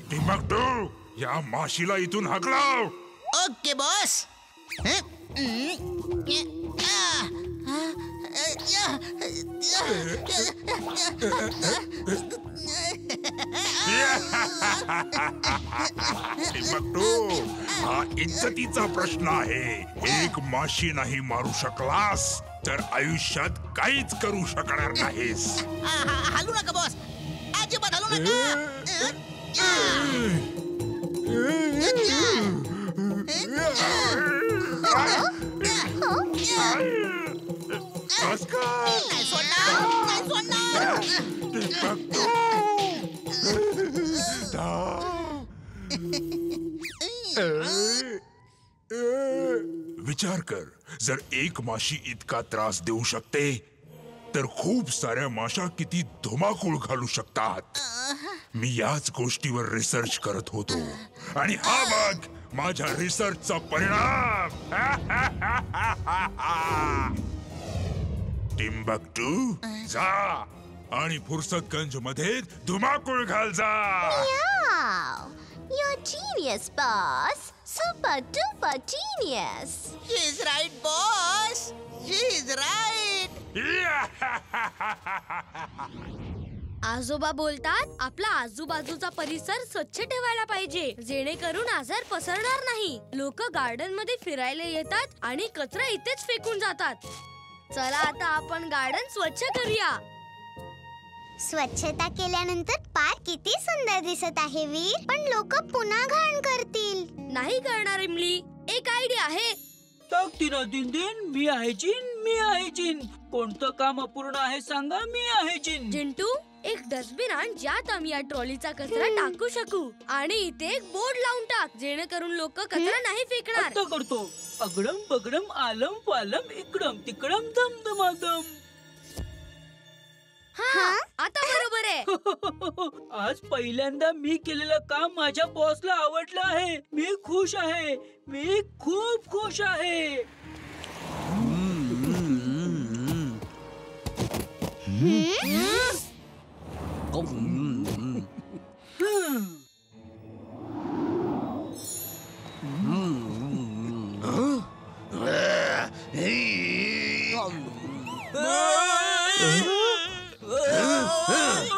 टिंबकटू, या माशीला इथून हाकलाव. Okay boss. टिंबकटू, हा इज्जतीचा प्रश्न आहे. एक माशी नाही मारू शकलास तर आयुष्यात काहीच करू शकणार नाहीस. हलू नका बॉस, अजिबात हलू नका. नाही सोडणार, नाही सोडणार. विचार कर, जर एक माशी इतका त्रास देऊ शकते तर खूप साऱ्या माशा किती धुमाकूळ घालू शकतात. मी याच गोष्टीवर रिसर्च करत होतो आणि हा बघ माझ्या रिसर्चचा परिणाम. टिंबकटू, जा आणि फुर्सतगंज मध्ये धुमाकूळ घाल जा. You're genius, boss. Super duper genius. She is right, boss. She is right. आजोबा बोलतात आपला आजूबाजूचा परिसर स्वच्छ ठेवायला पाहिजे, जेणेकरून आजार पसरणार नाही. लोक गार्डन मध्ये फिरायला येतात आणि कचरा इथेच फेकून जातात. चला आता आपण गार्डन स्वच्छ करूया. स्वच्छता केल्यानंतर पार्क किती सुंदर दिसत आहे वीर. पण लोक पुन्हा घाण करतील. नाही करणार इमली, एक आयडिया आहे. टाकती ना दिन मी आहे जिन. कोणतं काम अपूर्ण आहे सांगा, मी आहे जिन. जिंटू, एक डस्टबिन आण ज्यात आम्ही या ट्रॉलीचा कचरा टाकू शकू आणि इथे एक बोर्ड लावून टाक, जेणेकरून लोक कचरा नाही फेकणार. आता करतो. अगडम बगडम आलम पालम इकडम तिकडम दमदमादम. हा, आता बरोबर आहे. आज पहिल्यांदा मी केलेलं काम माझ्या बॉसला आवडलं आहे. मी खुश आहे, मी खूप खुश आहे.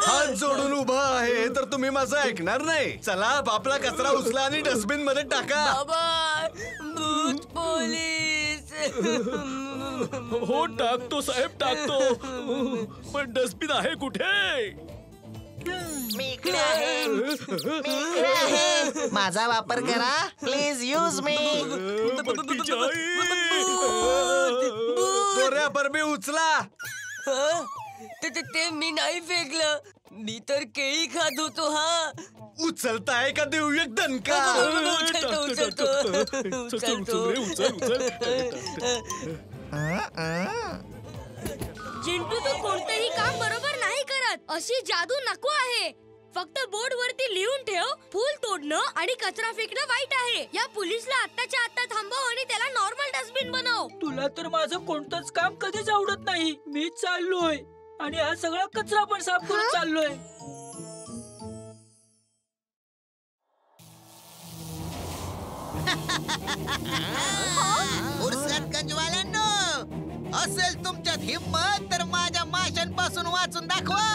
हात जोडून उभा आहे तर तुम्ही माझं ऐकणार नाही. चला आपला कचरा उचला आणि डस्टबिन मध्ये टाका. भूत पोलीस. हो टाकतो साहेब, टाकतो. पण डस्टबिन आहे कुठे? मी इकडे आहे, मी इकडे आहे. माझा वापर करा प्लीज, यूज मी. बरबी उचला. ते मी नाही फेकलं, मी तर केळी खात होतो. हा उचलताय का देऊ एक दणका? जिंटू, तू कोणतेही काम बरोबर नाही करत. अशी जादू नको आहे. फक्त बोर्ड वरती लिहून ठेव, फूल तोडणं आणि कचरा फेकणं वाईट आहे. या पोलिसला आत्ताच्या आत्ता थांबव आणि त्याला नॉर्मल डस्टबिन बनव. तुला तर माझं कोणतंच काम कधीच आवडत नाही. मी चाललोय आणि हा सगळा कचरा पण साफ करून चाललोय. फुर्सतगंजवाल्यांनो, असेल तुमच्यात हिम्मत तर माझ्या माशांपासून वाचून दाखवा.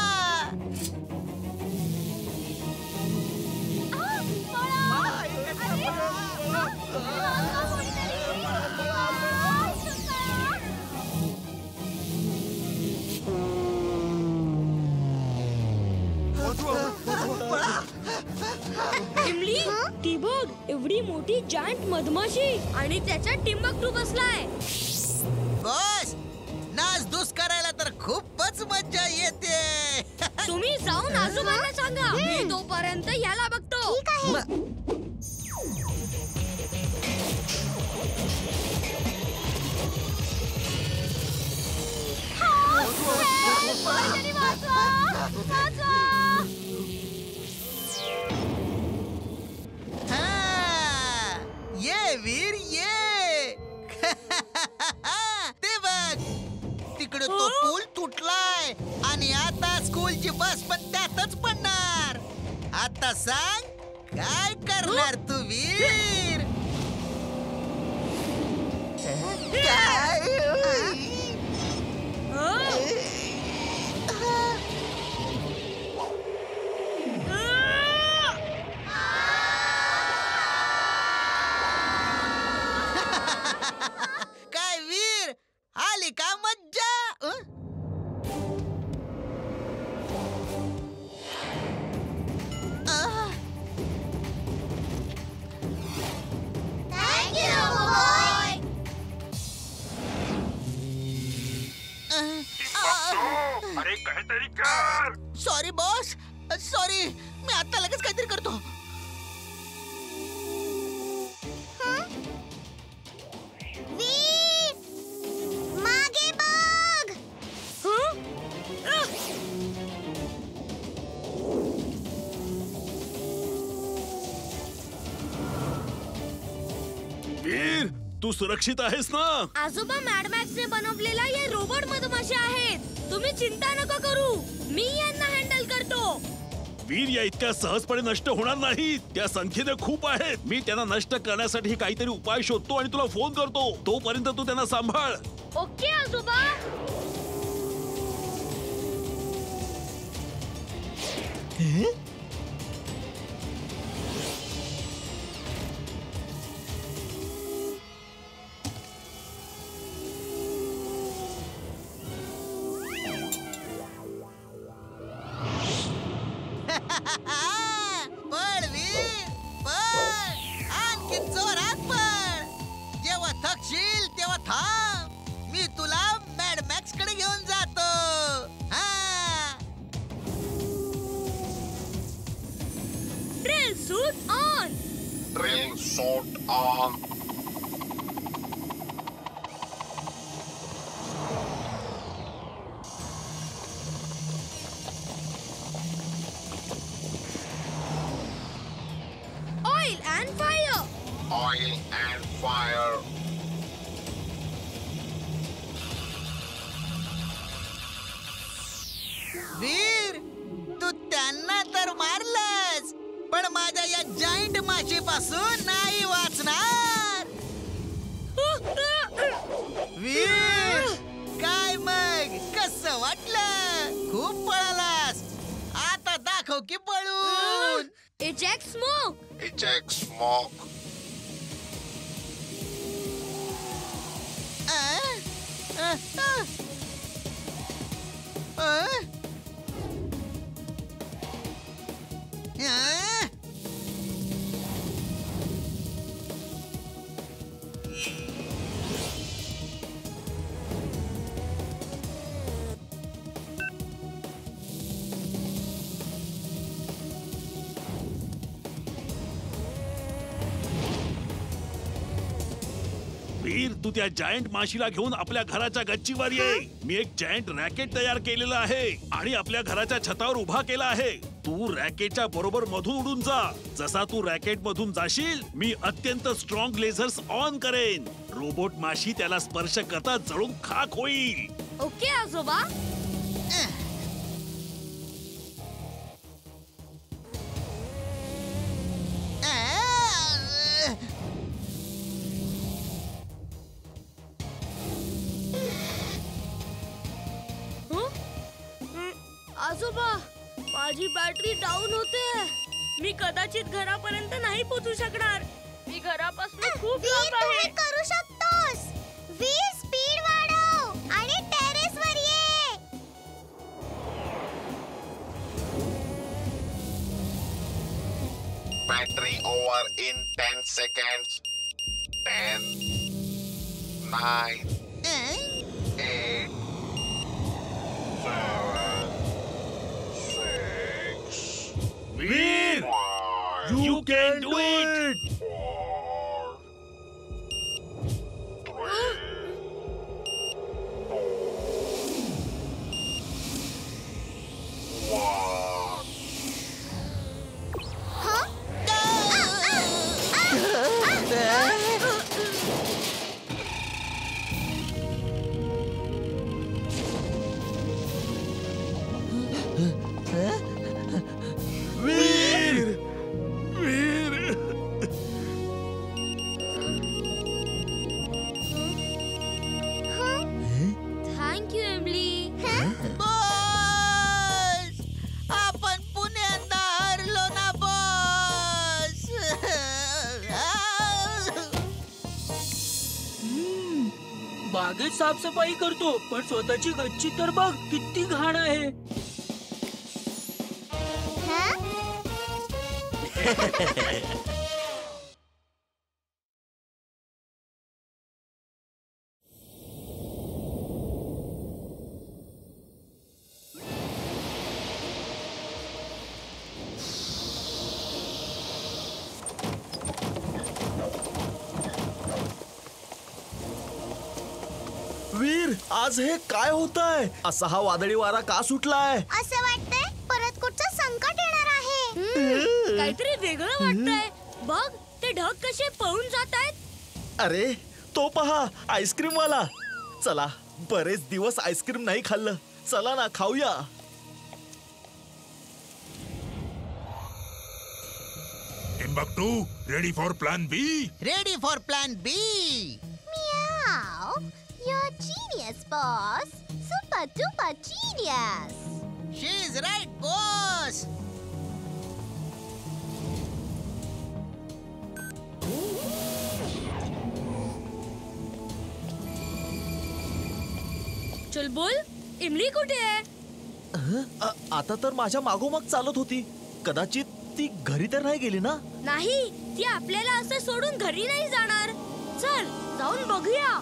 इमली, ती बघ, एवढी मोठी जायंट मधमाशी आणि त्याच्यात टिंबकटू बसलाय. बस, नासधूस करायला तर खूपच मज्जा येते. तुम्ही जाऊन आजोबांना सांगा, मी तोपर्यंत याला बघतो. ठीक आहे. ये वीर ये. ते बघ, तिकडे तो पूल सुटलाय आणि आता स्कूलची बस पण त्यातच पडणार. आता सांग काय करणार तू वीर? काय वीर, आली का मज्जा? Thank you boy. अरे काहीतरी कर. Sorry boss, sorry. मी आता लगेच काहीतरी करतो. वीर, मागे बघ. वीर, तू सुरक्षित आहेस ना? आजोबा मॅड मॅक्सने बनवलेला या रोबोट मधमाशा आहेत. तुम्ही चिंता नका करू, मी यांना हँडल करतो. वीर, या इतक्या सहजपणे नष्ट होणार नाही. त्या संख्येने खूप आहेत. मी त्यांना नष्ट करण्यासाठी काहीतरी उपाय शोधतो आणि तुला फोन करतो. तोपर्यंत तू त्यांना सांभाळ. ओके आजोबा. पळ वीर, पळ. आणखी जोरात पळ. जेव्हा थकशील तेव्हा थांब. मी तुला मॅड मॅक्स कडे घेऊन जातो. Drill suit on. Drill suit on. Oil and fire. Oil and fire. वीर, तू त्यांना तर मारलंस, पण माझ्या या जायंट माशीपासून नाही वाचणार. वीर, काय मग कसं वाटलं? खूप पळालास. आता दाखव की पळून. Eject smoke. Eject smoke. वीर, तू त्या जायंट माशीला घेऊन आपल्या घराच्या गच्चीवर ये. मी एक जायंट रॅकेट तयार केलेला आहे आणि आपल्या घराच्या छतावर उभा केला आहे. तू रॅकेटच्या बरोबर मधून उडून जा. जसा तू रॅकेट मधून जाशील, मी अत्यंत स्ट्रॉंग लेझर्स ऑन करेन. रोबोट माशी त्याला स्पर्श करता जळून खाक होईल. ओके आजोबा. आजोबा, माझी बॅटरी डाऊन होते. मी कदाचित घरापर्यंत नाही पोहोचू शकणार. मी घरापासून खूप वीर, लांब तू हे आहे. करू शकतोस. वीर, स्पीड वाढव आणि टेरेस वर ये. Battery over in 10 seconds. 10, 9, 8, 7, 6, Veer, 5, you can do it. 4, 3, 2, 1. बागेत साफसफाई करतो, पण स्वतःची गच्ची तर बघ किती घाण आहे. हं? वीर, आज हे काय होतंय? असा हा वादळी वारा का सुटलाय? असं वाटतंय परत कुठचं संकट येणार आहे. काहीतरी वेगळं वाटतंय. बघ ते ढग कसे पळून जात आहेत. अरे तो पहा, आईस्क्रीम वाला. चला, बरेच दिवस आईस्क्रीम नाही खाल्लं. चला ना, खाऊया. Timbuktu, ready for plan B? Ready for plan B. Meow. You're genius, boss. Super duper genius. She is right boss. Chulbul, Imli कुठे आहे? आता तर माझ्या मागोमाग चालत होती. कदाचित ती घरी तर नाही गेली ना? नाही, ती आपल्याला असं सोडून घरी नाही जाणार. चल जाऊन बघूया.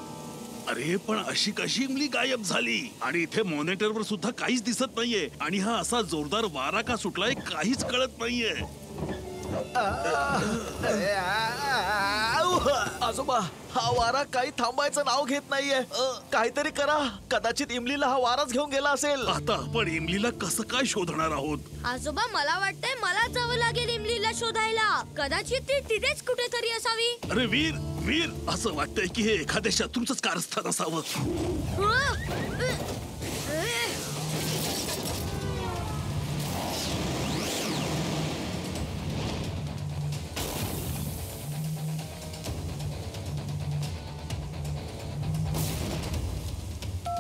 अरे पण अशी कशी इमली गायब झाली? आणि इथे मॉनिटरवर सुद्धा काहीच दिसत नाहीये. आणि हा असा जोरदार वारा का सुटलाय काहीच कळत नाहीये. आजोबा, हा वारा काही थांबायचं नाव घेत नाहीये. काहीतरी करा. कदाचित इमलीला हा वाराच घेऊन गेला असेल. आता आपण इमलीला कसं काय शोधणार आहोत? आजोबा, मला वाटतंय मला जावं लागेल इमलीला शोधायला. कदाचित ती तिथेच कुठेतरी असावी. अरे वीर, वीर, असं वाटतंय की हे एखाद्या शत्रूंचंच कारस्थान असावं.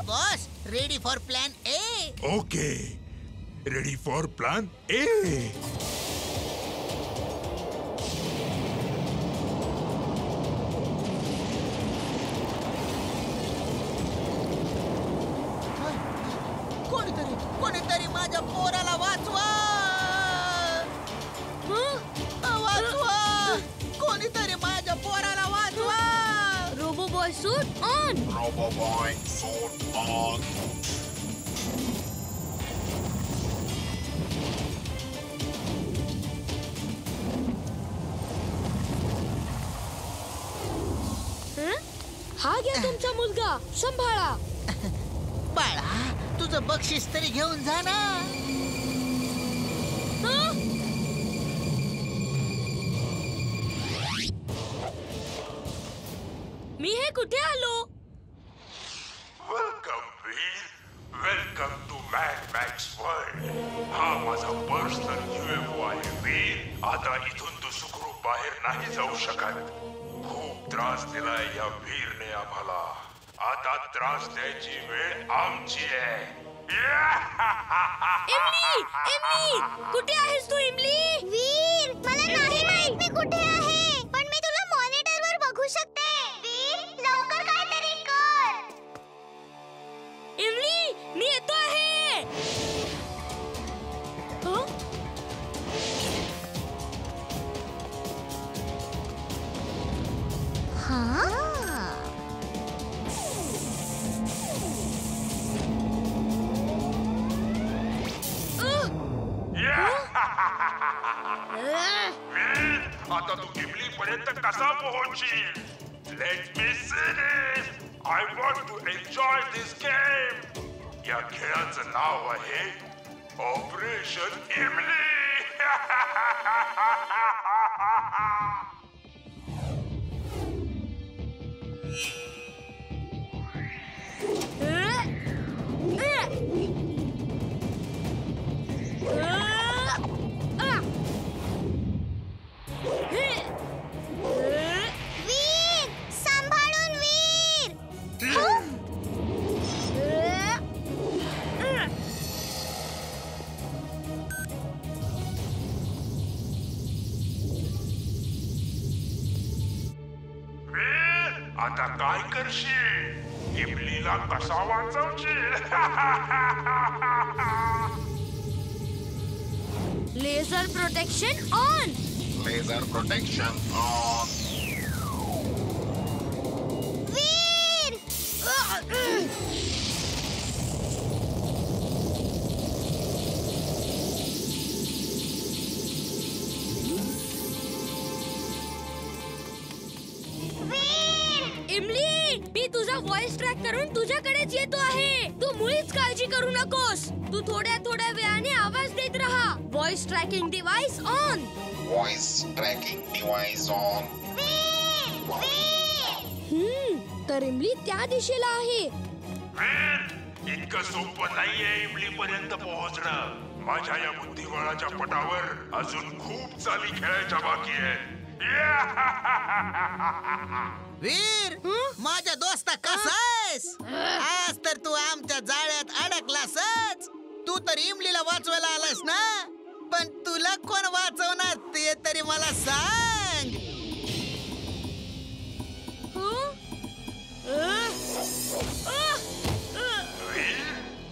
Boss, ready for plan A. Okay, ready for plan A. कोणीतरी माझ्या पोराला वाचवा. वाचवा. कोणीतरी माझ्या पोराला वाचवा. Robo boy suit on. Roboboy, suit on. हा घ्या तुमचा मुलगा, सांभाळा. बाळा, तुझं बक्षीस तरी घेऊन जा ना. मी हे कुठे आलो? Welcome Veer, welcome to Mad Max world. हा माझा पर्सनल UFO आहे वीर. आता इथून तू सुखरूप बाहेर नाही जाऊ शकत. खूप त्रास दिलाय या वीरने आम्हाला. आता त्रास द्यायची वेळ आमची आहे. इमली, इमली, कुठे आहेस तू इमली? वीर, मला नाही माहित मी कुठे आहे, पण मी तुला मॉनिटरवर बघू शकते. वीर, लवकर काहीतरी कर. इमली, मी येतो आहे. आता तू इमली पर्यंत कसा पोहोचशील? Let me see this. I want to enjoy this game. या खेळाचं नाव आहे ऑपरेशन इमली. वीर, सांभाळून वीर. आता काय करशील? इमलीला कसा वाचवशील? Laser protection on. Laser protection on. Veer Imli, मी तुझा व्हॉइस ट्रॅक करून तुझ्याकडेच येतो आहे. तू मुळीच काळजी करू नकोस. तू थोड्या वेळाने आवाज देत राहा. Voice tracking device on. Voice tracking device on. तर इमली त्या दिशेला आहे. इतकं सोपं नाहीये इमली पर्यंत पोहोचणं. माझ्या या बुद्धिबळाच्या पटावर अजून खूप चाली खेळायच्या बाकी आहेत. वीर माझ्या दोस्ता कसा आहेस? आज तर तू आमच्या जाळ्यात अडकलासच. तू तर इमलीला वाचवायला आलास ना, पण तुला कोण वाचवणार ते तरी मला सांग.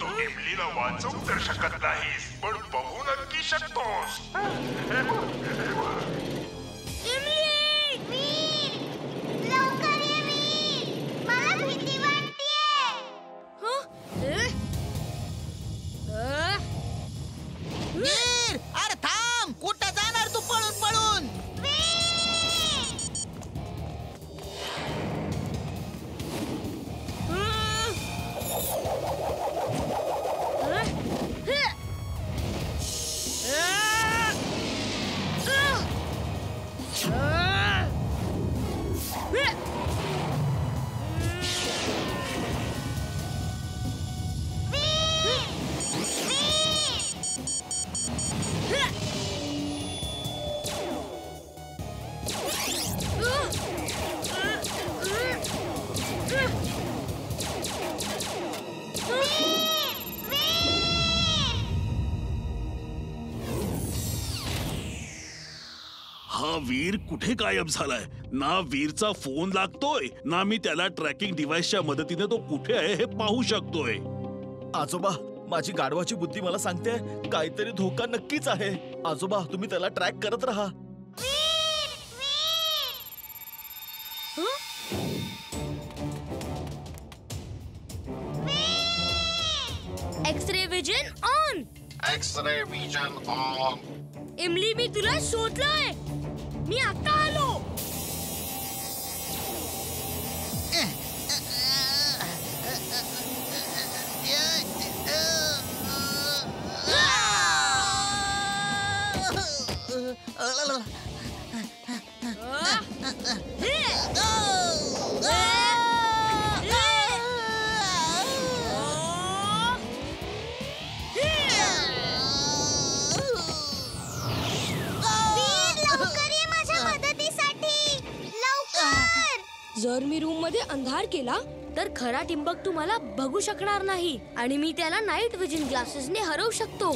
तू इमलीला वाचवू तर शकत नाहीस, पण बघू नक्की शकतोस. लवकर ये वीर, मला भीती वाटतेय. वीर अरे थांब, कुठं जाणार तू पळून पळून? हा वीर कुठे गायब झालाय? ना वीरचा फोन लागतोय, ना मी त्याला ट्रॅकिंग डिव्हाइसच्या मदतीने तो कुठे आहे हे पाहू शकतोय. आजोबा, माझी गाढवाची बुद्धी मला सांगते काहीतरी धोका नक्कीच आहे. आजोबा, तुम्ही त्याला ट्रॅक करत राहा. X-ray vision on. X-ray vision on. इमली, मी तुला शोधलंय. मी आता आलो. जर मी रूम मध्ये अंधार केला तर खरा टिंबक तुम्हाला बघू शकणार नाही आणि मी त्याला नाईट विजन ग्लासेसने हरवू शकतो.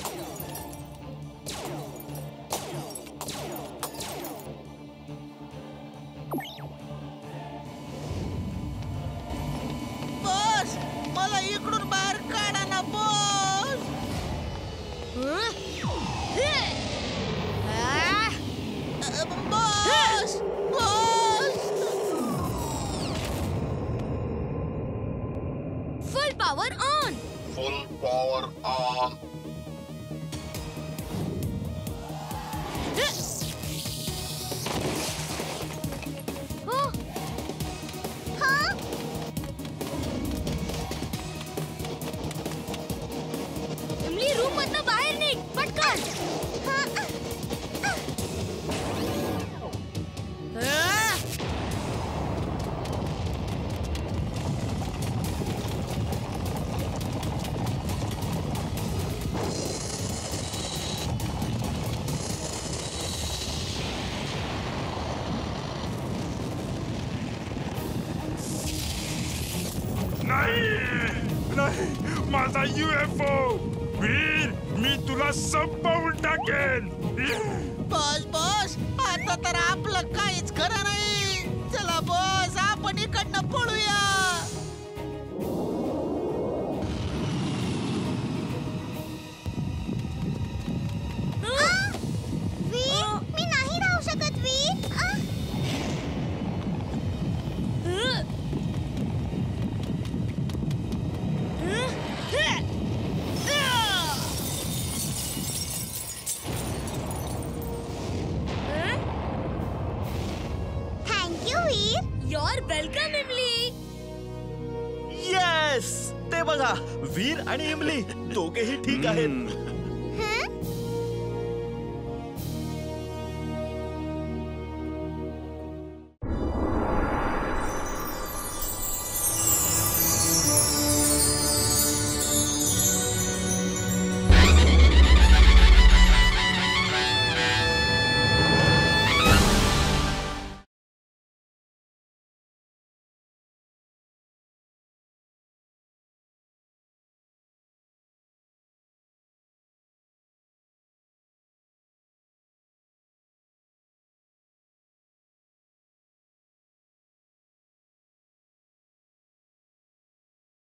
बॉस, मला इकडून बाहेर काढा ना boss. Boss, boss. Full power on. Full power on. इमली, रूम मधनं बाहेर निघ पटकन. नाही, माझा UFO. वीर, मी तुला संपवून टाकेन. बॉस बॉस, आता तर आपलं काहीच खरं नाही. चला बॉस, आपण इकडनं पळूया. और वेलकम इमली. येस, ते बघा, वीर आणि इमली दोघेही ठीक आहेत.